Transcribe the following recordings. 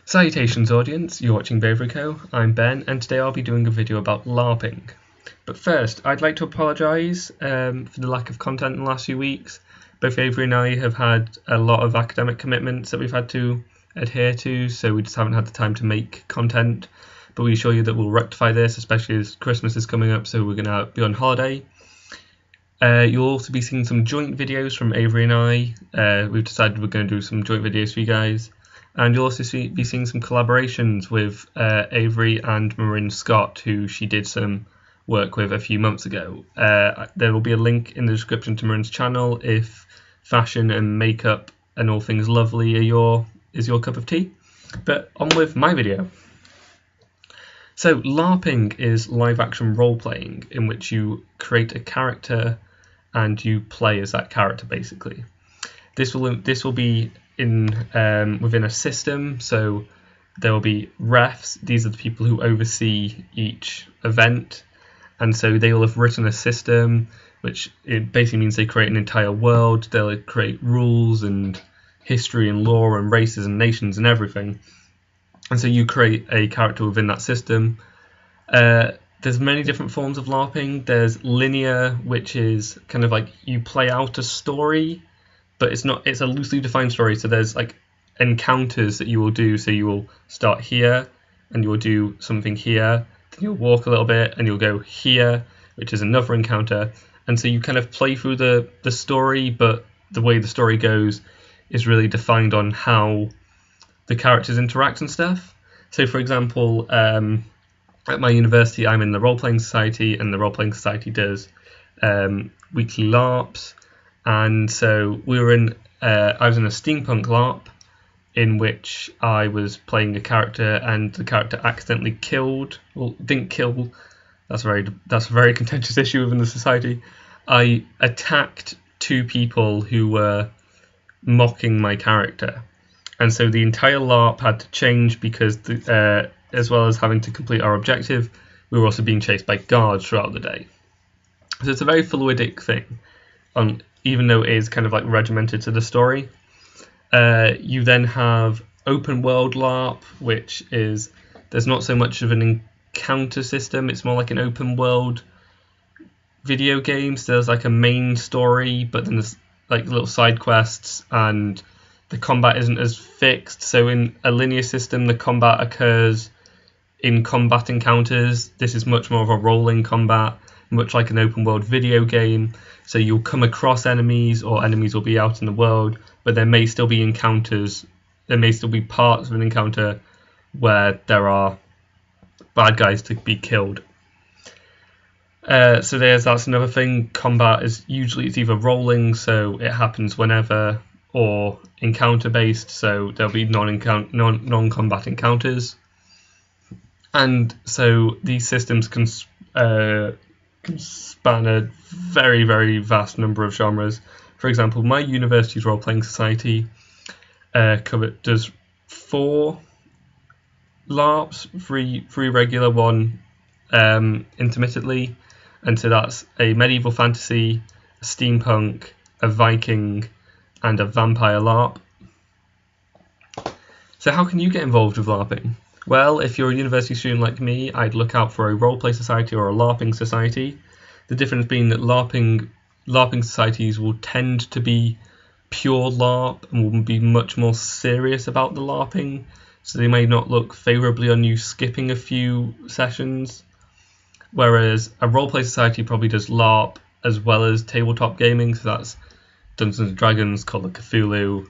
Salutations audience, you're watching BaveryCo, I'm Ben, and today I'll be doing a video about LARPing. But first, I'd like to apologise for the lack of content in the last few weeks. Both Bavery and I have had a lot of academic commitments that we've had to adhere to, so we just haven't had the time to make content. But we assure you that we'll rectify this, especially as Christmas is coming up, so we're going to be on holiday. You'll also be seeing some joint videos from Avery and I. We've decided we're going to do some joint videos for you guys. And you'll also be seeing some collaborations with Avery and Marin Scott, who she did some work with a few months ago. There will be a link in the description to Marin's channel if fashion and makeup and all things lovely is your cup of tea. But on with my video. So LARPing is live action role playing in which you create a character and you play as that character basically. This will be within a system, so there will be refs. These are the people who oversee each event, and so they will have written a system, which it basically means they create an entire world. They'll create rules and history and lore and races and nations and everything, and so you create a character within that system. There's many different forms of LARPing. There's linear, which is kind of like you play out a story, but it's a loosely defined story. So there's like encounters that you will do. So you will start here and you'll do something here, then you'll walk a little bit and you'll go here, which is another encounter. And so you kind of play through the story, but the way the story goes is really defined on how the characters interact and stuff. So for example, at my university, I'm in the Role-Playing Society, and the Role-Playing Society does weekly LARPs. And so I was in a steampunk LARP in which I was playing a character, and the character accidentally didn't kill. That's a very contentious issue within the society. I attacked two people who were mocking my character, and so the entire LARP had to change because as well as having to complete our objective, we were also being chased by guards throughout the day. So it's a very fluidic thing. Even though it is kind of like regimented to the story. You then have open world LARP, which is, there's not so much of an encounter system, it's more like an open world video game. So there's like a main story, but then there's like little side quests, and the combat isn't as fixed. So in a linear system, the combat occurs in combat encounters. This is much more of a rolling combat, much like an open world video game. So you'll come across enemies, or enemies will be out in the world, but there may still be encounters. There may still be parts of an encounter where there are bad guys to be killed. So that's another thing. Combat is usually, it's either rolling, so it happens whenever, or encounter based, so there'll be non-combat encounters. And so these systems can span a very, very vast number of genres. For example, my university's role-playing society does 4 LARPs, 3 regular, 1 intermittently, and so that's a medieval fantasy, a steampunk, a Viking, and a vampire LARP. So how can you get involved with LARPing? Well, if you're a university student like me, I'd look out for a roleplay society or a LARPing society. The difference being that LARPing societies will tend to be pure LARP and will be much more serious about the LARPing, so they may not look favourably on you skipping a few sessions, whereas a roleplay society probably does LARP as well as tabletop gaming, so that's Dungeons and Dragons, Call of Cthulhu,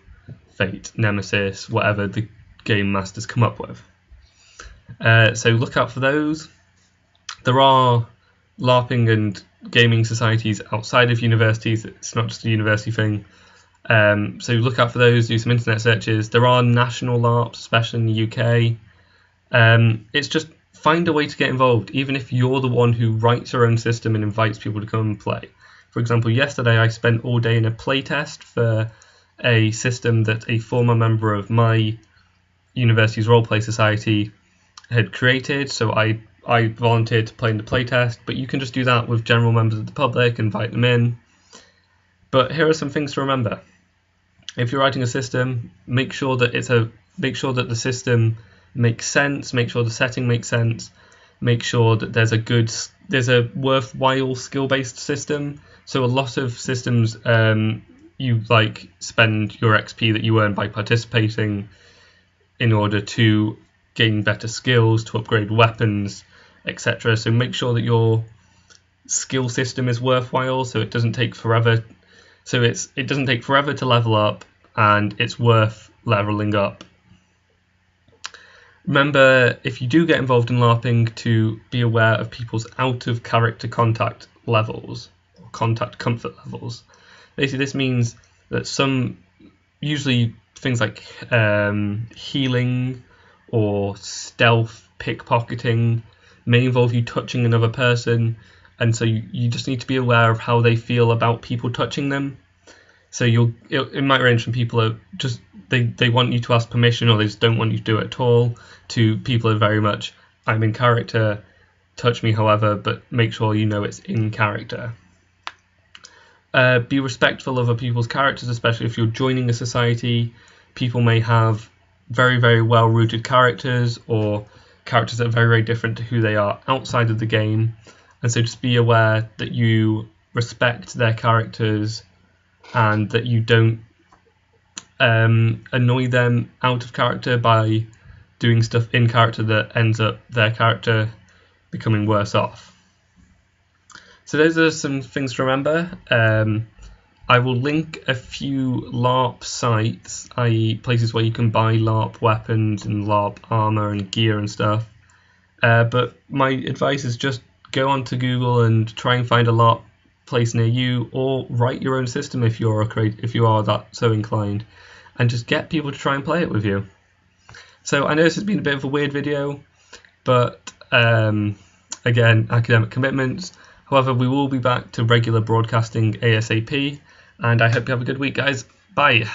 Fate, Nemesis, whatever the game masters come up with. So look out for those. There are LARPing and gaming societies outside of universities. It's not just a university thing. So look out for those, do some internet searches. There are national LARPs, especially in the UK. It's just find a way to get involved, even if you're the one who writes your own system and invites people to come and play. For example, yesterday I spent all day in a playtest for a system that a former member of my university's roleplay society had created, so I volunteered to play in the playtest, but you can just do that with general members of the public, invite them in. But here are some things to remember. If you're writing a system, make sure that it's a make sure that the system makes sense, make sure the setting makes sense, make sure that there's a worthwhile skill-based system. So a lot of systems, you like spend your XP that you earn by participating in order to gain better skills, to upgrade weapons, etc. So make sure that your skill system is worthwhile, so it doesn't take forever. So it doesn't take forever to level up, and it's worth leveling up. Remember, if you do get involved in LARPing, to be aware of people's out of character contact levels, or contact comfort levels. Basically, this means that usually things like healing or stealth pickpocketing may involve you touching another person, and so you just need to be aware of how they feel about people touching them. So it might range from people are just they want you to ask permission, or they just don't want you to do it at all, to people are very much, I'm in character, touch me however, but make sure you know it's in character. Be respectful of other people's characters, especially if you're joining a society. People may have very, very well-rooted characters, or characters that are very, very different to who they are outside of the game. And so just be aware that you respect their characters and that you don't annoy them out of character by doing stuff in character that ends up their character becoming worse off. So those are some things to remember. I will link a few LARP sites, i.e. places where you can buy LARP weapons and LARP armor and gear and stuff. But my advice is just go onto Google and try and find a LARP place near you, or write your own system if you are that so inclined, and just get people to try and play it with you. So I know this has been a bit of a weird video, but again, academic commitments. However, we will be back to regular broadcasting ASAP, and I hope you have a good week, guys. Bye.